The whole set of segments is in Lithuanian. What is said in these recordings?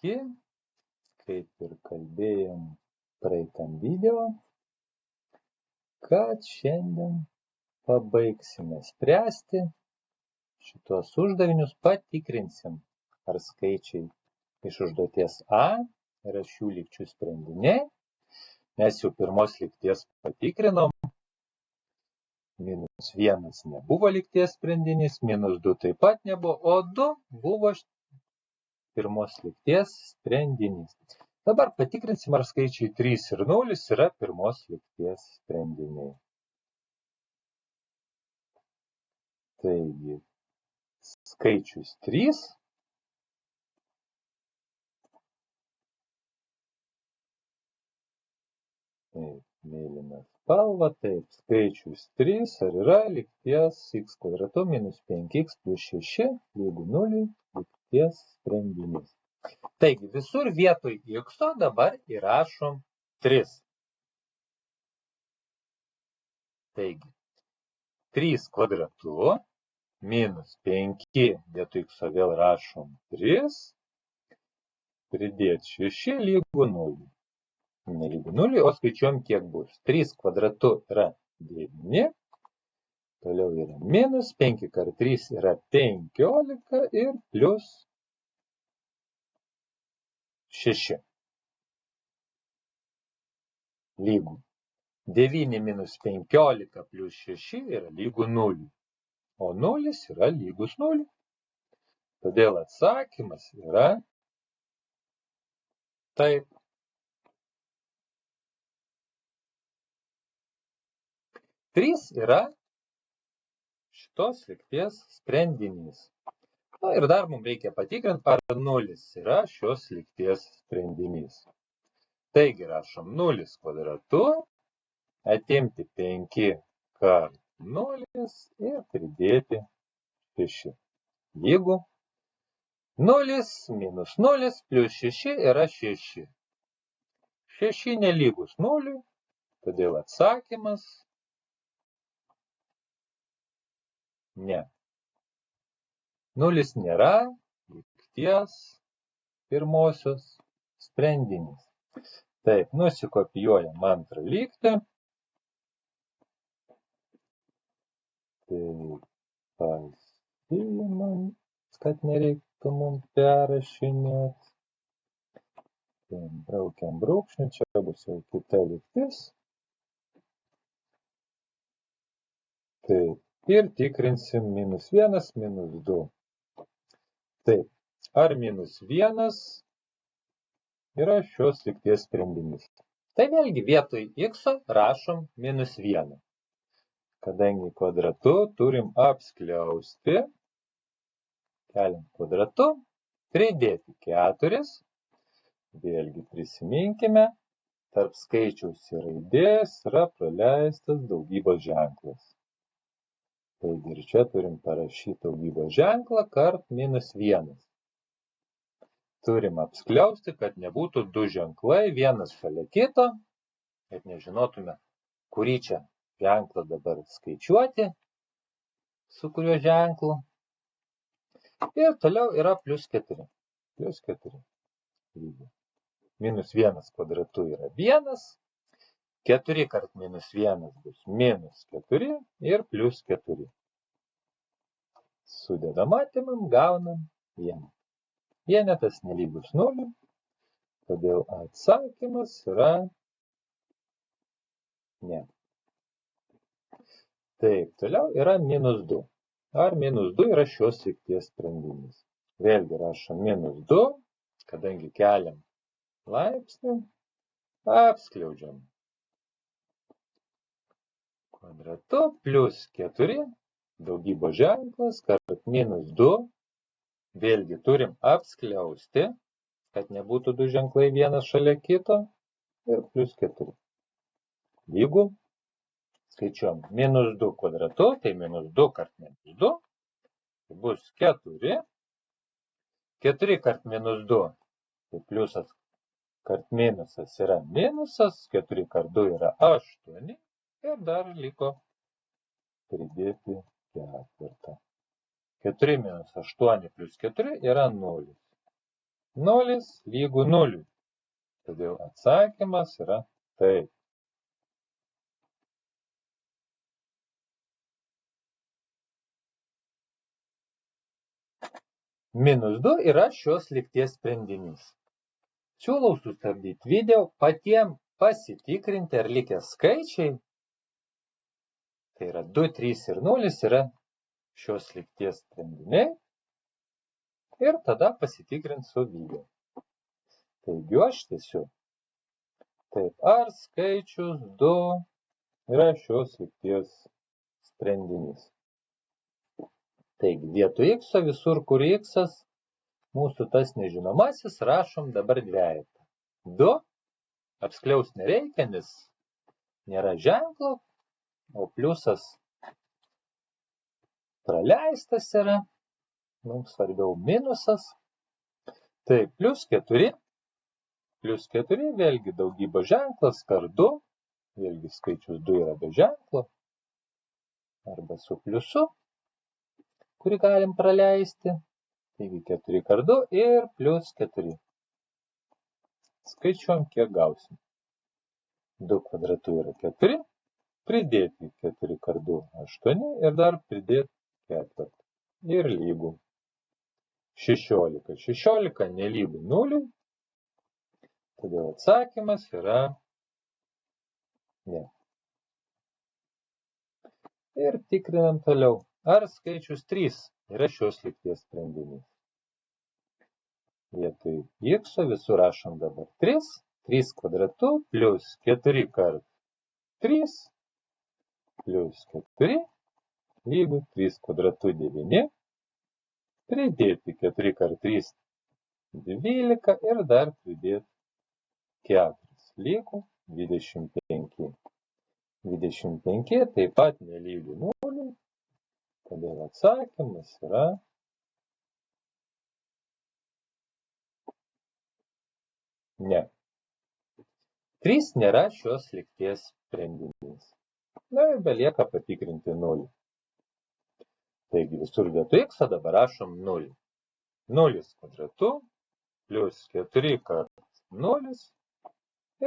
Sveiki, kaip ir kalbėjom praeitam video, kad šiandien pabaigsime spręsti šitos uždavinius, patikrinsim, ar skaičiai iš užduoties A yra šių lygčių sprendiniai. Mes jau pirmos lygties patikrinom, -1 nebuvo lygties sprendinys, -2 taip pat nebuvo, o 2 buvo pirmos lygties sprendinys. Dabar patikrinsim, ar skaičiai 3 ir 0 yra pirmos lygties sprendiniai. Taigi, skaičius 3 mėlyna spalva, taip, skaičius 3 ar yra lygties x kvadratu minus 5x plus 6 lygu 0 lygties sprendinys. Taigi, visur vietoj x dabar įrašom 3. Taigi, 3 kvadratu minus 5 vietoj x vėl rašom 3, pridėti 6 lygu 0. Nelygu 0, o skaičiuojam, kiek bus. 3 kvadratu yra 9, toliau yra minus 5 kart 3 yra 15 ir plus 6. Lygu 9 minus 15 plus 6 yra lygu 0, o 0 yra lygus 0. Todėl atsakymas yra taip. Trys yra šitos lygties sprendinys. Na ir dar mums reikia patikrinti, ar 0 yra šios lygties sprendinys. Taigi rašom 0 kvadratu, atimti 5 kart 0 ir pridėti 6. Lygu 0 minus 0 plus 6 yra 6. 6 nelygus 0, todėl atsakymas ne. 0 nėra lygties pirmosios sprendinys. Taip, nusikopijuojam antrą lygtį. Tai pasiimam, kad nereiktų mums perrašinėti. Braukiam brūkšnį, čia bus jau kita lygtis. Taip. Ir tikrinsim -1, -2. Taip, ar -1 yra šios lygties sprendinys? Tai vėlgi vietoj x rašom -1. Kadangi kvadratu turim apskliausti, keliam kvadratu, pridėti 4. Vėlgi prisiminkime, tarp skaičiaus ir raidės yra praleistas daugybos ženklas. Taigi ir čia turim parašyti daugybos ženklą kart -1. Turim apskliausti, kad nebūtų du ženklai vienas šalia kito, kad nežinotume, kurį čia ženklą dabar skaičiuoti, su kuriuo ženklu. Ir toliau yra +4. +4. -1 kvadratu yra 1. 4 kart -1 bus -4 ir +4. Sudedam atimam, gaunam 1. Vienetas nelygus 0, todėl atsakymas yra ne. Taip, toliau yra -2. Ar -2 yra šios lygties sprendinys? Vėlgi rašom -2, kadangi keliam laipsnį, apskliaudžiam kvadratu +4, daugybos ženklas, kart -2, vėlgi turim apskliausti, kad nebūtų du ženklai vienas šalia kito, ir +4. Lygu, skaičiuom, -2 kvadratu, tai -2 kart -2, tai bus 4. 4 kart -2, tai pliusas kart minusas yra minusas, 4 kart 2 yra 8, ir dar liko pridėti 4. 4 minus 8 plus 4 yra 0. 0 lygu 0. Todėl atsakymas yra taip. -2 yra šios lygties sprendinys. Siūlau sustabdyti video, patiems pasitikrinti, ar likę skaičiai, tai yra 2, 3 ir 0, yra šios lygties sprendiniai. Ir tada pasitikrinti su video. Taigi aš tiesiog. Taip, ar skaičius 2 yra šios lygties sprendinys. Taigi, vietoj x visur, kur x, mūsų tas nežinomasis, rašom dabar dvejetą. 2 apskliaus nereikia, nes nėra ženklo, o pliusas praleistas yra. Mums svarbiau minusas. Tai +4. +4 vėlgi daugybos ženklas, kart 2. Vėlgi skaičius 2 yra be ženklo. Arba su pliusu, kurį galim praleisti. Taigi 4 kart 2 ir +4. Skaičiuojam, kiek gausim. 2 kvadratu yra 4. Pridėti 4 kart 2 – 8 ir dar pridėti 4. Ir lygų 16. 16 nelygu 0. Todėl atsakymas yra ne. Ir tikrinam toliau. Ar skaičius 3 yra šios lygties sprendinys. Vietoj x visur rašom dabar 3. 3 kvadratu plus 4 kart 3 plus 4 lygu 3 kvadratu 9. Pridėti 4 kart 3 12 ir dar pridėti 4 lygu 25. 25 taip pat nelygu 0. Todėl atsakymas yra ne. 3 nėra šios lygties sprendinys. Na ir belieka patikrinti 0. Taigi visur vietoj x dabar rašom 0. 0 kvadratu plus 4 kart 0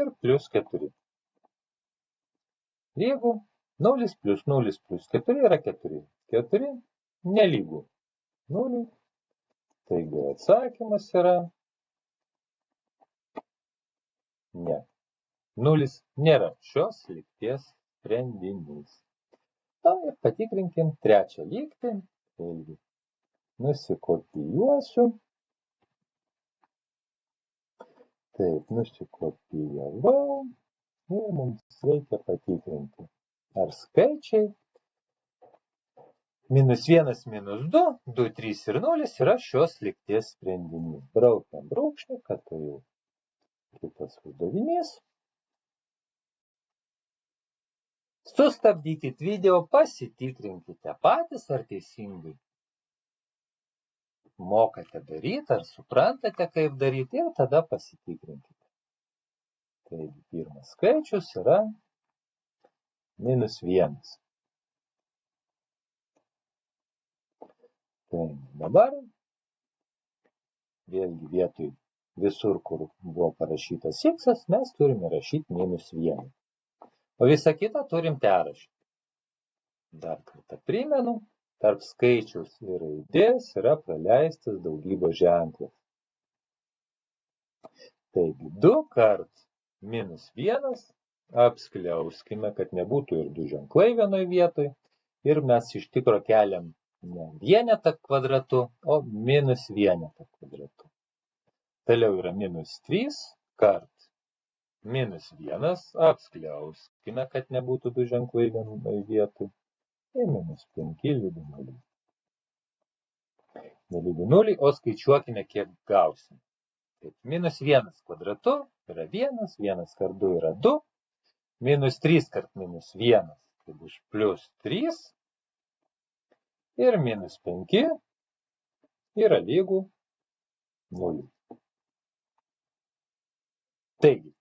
ir plus 4. Lygu 0 plus 0 plus 4 yra 4. 4 nelygu 0. Taigi atsakymas yra ne. 0 nėra šios lygties sprendinys. Na ir patikrinkim trečią lygtį. Taigi nusikopijuosiu. Taip, nusikopijavau. Ir mums reikia patikrinti, ar skaičiai -1, -2, 2, 3 ir 0 yra šios lygties sprendinys. Braukiam brūkšnį, kad tai jau kitas uždavinys. Sustabdykit video, pasitikrinkite patys, ar teisingai mokate daryti, ar suprantate, kaip daryti, ir tada pasitikrinkite. Taigi pirmas skaičius yra -1. Tai dabar vėlgi vietoj visur, kur buvo parašytas x, mes turime rašyti -1. O visą kitą turim perrašyti. Dar kartą primenu, tarp skaičiaus ir raidės yra praleistas daugybos ženklas. Taigi 2 kart -1 apskliauskime, kad nebūtų ir 2 ženklai vienoj vietoj. Ir mes iš tikro keliam ne vienetą kvadratu, o -1 kvadratu. Toliau yra -3 kart -1 apskliauskime, kad nebūtų 2 ženklai vienoj vietoj. Ir -5 lygu 0. Nelygu 0, o skaičiuokime, kiek gausim. Taip, -1 kvadratu yra 1, 1 kart 2 yra 2, -3 kart -1 tai bus +3 ir -5 yra lygu 0. Taigi,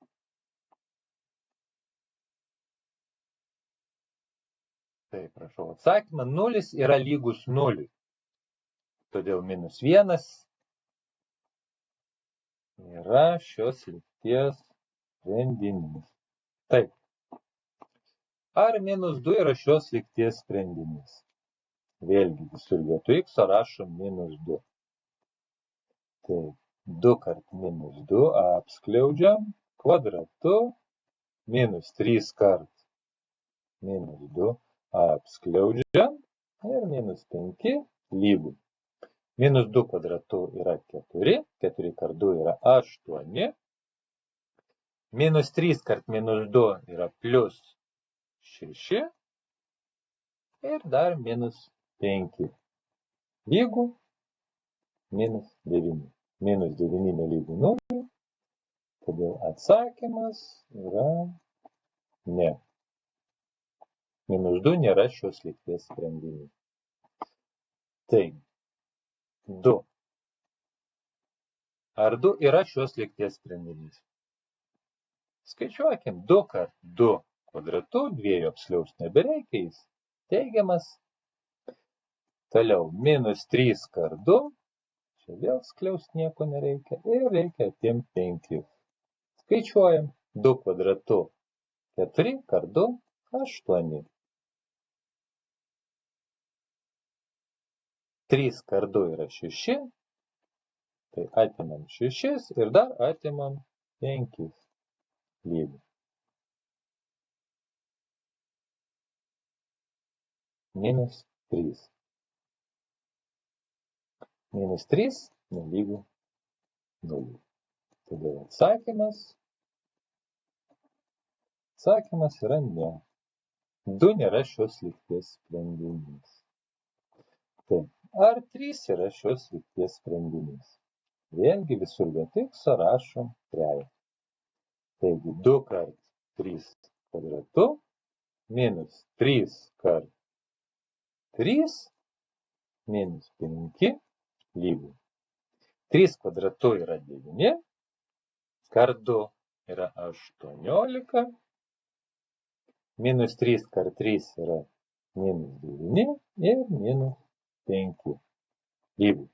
tai prašau atsakymą, 0 yra lygus 0. Todėl -1 yra šios lygties sprendinys. Taip. Ar minus 2 yra šios lygties sprendinys? Vėlgi visur vietoj x rašom minus 2. Tai 2 kart minus 2 apskliaudžiam kvadratu minus 3 kart minus 2 apskliaudžiam ir minus 5 lygu. Minus 2 kvadratu yra 4, 4 kart 2 yra 8, minus 3 kart minus 2 yra plus 6 ir dar minus 5 lygu minus 9. Minus 9 nelygu 0, todėl atsakymas yra ne. Minus 2 nėra šios lygties sprendinys. Taigi, 2. Ar 2 yra šios lygties sprendinys? Skaičiuokim 2 kart 2 kvadratu, 2 apskliaust nebereikia, jis teigiamas. Toliau minus 3 kart 2, čia vėl skliaust nieko nereikia ir reikia atimti 5. Skaičiuojam 2 kvadratu 4 kart 2, 8. 3 kart 2 yra 6, tai atimam 6 ir dar atimam 5 lygu. Minus 3. Minus 3 nelygu 0. Todėl atsakymas yra ne. 2 nėra šios lygties sprendinys. Taip, ar 3 yra šios lygties sprendinys? Vėlgi visur vietoj x rašom 3. Taigi 2 kart 3 kvadratu minus 3 kart 3 minus 5 lygu. 3 kvadratu yra 9, kart 2 yra 18, minus 3 kart 3 yra minus 9 ir minus 5 lygu.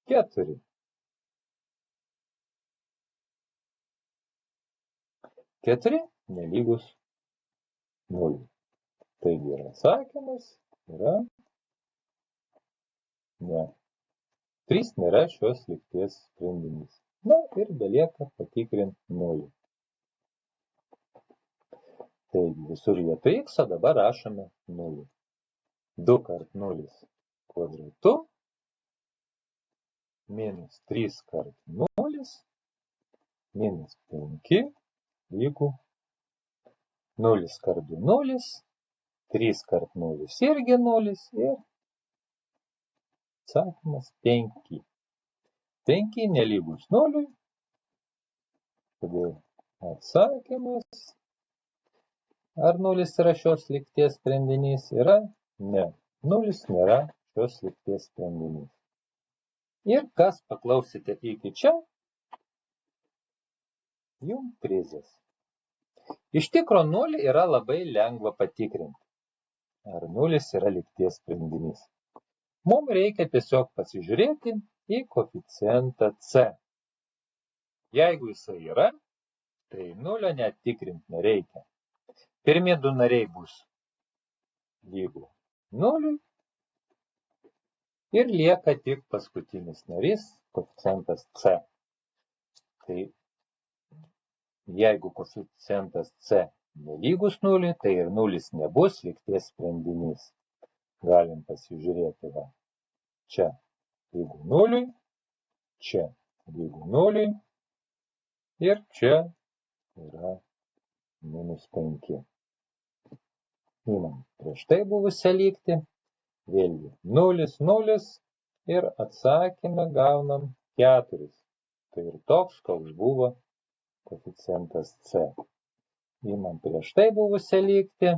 Keturi. 4 nelygus 0. Taigi ir atsakymas yra ne. 3 nėra šios lygties sprendinys. Na ir belieka patikrinti 0. Taigi visur vietoj x dabar rašome 0. 2 kart 0 kvadratu minus 3 kart 0 minus 5 lygu 0 kart 2 0, 3 kart 0 irgi 0 ir atsakymas 5. 5 nelygus 0, todėl atsakymas, ar 0 yra šios lygties sprendinys, yra ne. 0 nėra šios lygties sprendinys. Ir kas paklausėte iki čia, jums prizas. Iš tikro 0 yra labai lengva patikrinti, ar 0 yra lygties sprendinys. Mums reikia tiesiog pasižiūrėti į koeficientą c. Jeigu jisai yra, tai 0 net tikrinti nereikia. Pirmi du nariai bus lygu 0 ir lieka tik paskutinis narys, koeficientas c. Tai jeigu koeficientas c nelygus 0, tai ir 0 nebus lygties sprendinys. Galim pasižiūrėti, va, čia lygu 0, čia lygu 0 ir čia yra minus 5. Imam prieš tai buvusią lygtį, vėlgi 0, 0 ir atsakymą gaunam 4. Tai ir toks, koks buvo koeficientas c. Imam prieš tai buvusią lygtį.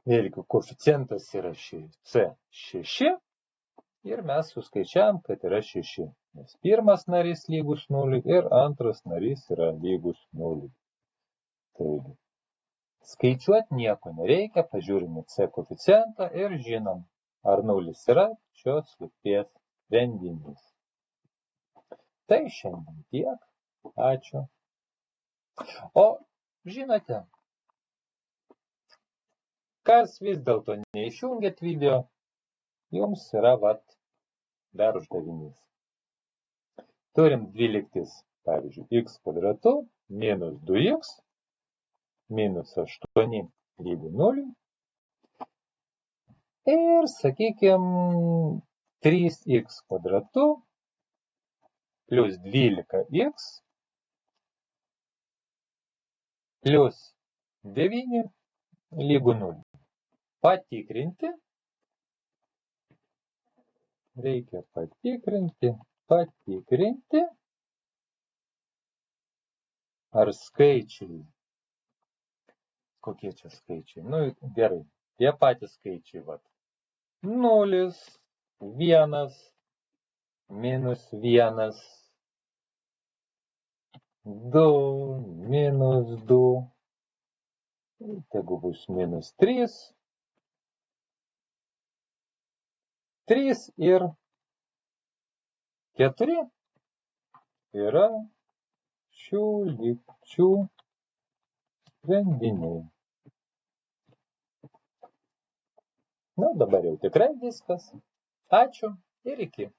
Vėlgi koeficientas yra c6 ir mes suskaičiavam, kad yra 6. Nes pirmas narys lygus 0 ir antras narys yra lygus 0. Taigi Skaičiuoti nieko nereikia, pažiūrime C koeficientą ir žinom, ar 0 yra šios lygties sprendinys. Tai šiandien tiek. Ačiū. O žinote, kas vis dėlto neišjungėt video, jums yra dar uždavinys. Turim dvi lygtis, pavyzdžiui, x kvadratu minus 2x minus 8 lygu 0. Ir, sakykime, 3x kvadratu plus 12x plus 9 lygu 0. Patikrinti. Reikia patikrinti, ar skaičiai. Kokie čia skaičiai? Nu, gerai. Tie patys skaičiai, 0, 1, minus 1, 2, minus 2, tegu bus minus 3, 3 ir 4 yra šių lygčių sprendiniai. Na, dabar jau tikrai viskas. Ačiū ir iki.